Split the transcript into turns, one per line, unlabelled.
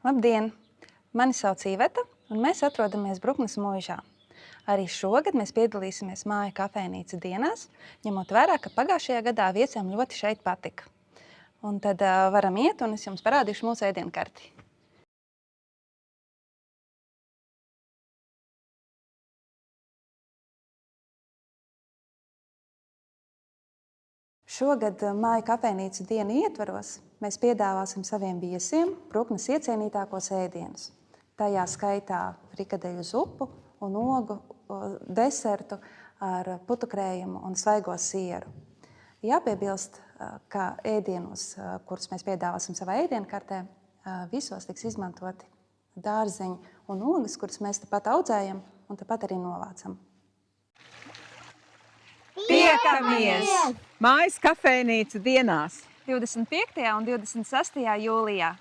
Labdien! Mani sauc Iveta, un mēs atrodamies Bruknes mūžā. Arī šogad mēs piedalīsimies māju kafejnīca dienās, ņemot vērā, ka pagājušajā gadā viesiem ļoti šeit patika. Un tad varam iet, un es jums parādīšu mūsu ēdienkarti. Šogad māju kafejnīca dienu ietvaros mēs piedāvāsim saviem viesiem Bruknes iecienītākos ēdienus. Tajā skaitā frikadeļu zupu un ogu desertu ar putukrējumu un svaigo sieru. Jāpiebilst, ka ēdienos, kurus mēs piedāvāsim savā ēdienkartē, visos tiks izmantoti dārzeņi un ogas, kuras mēs tepat audzējam un tepat arī novācam.
Tiekamies! Mājas kafejnīca dienās!
25. un 26. jūlijā.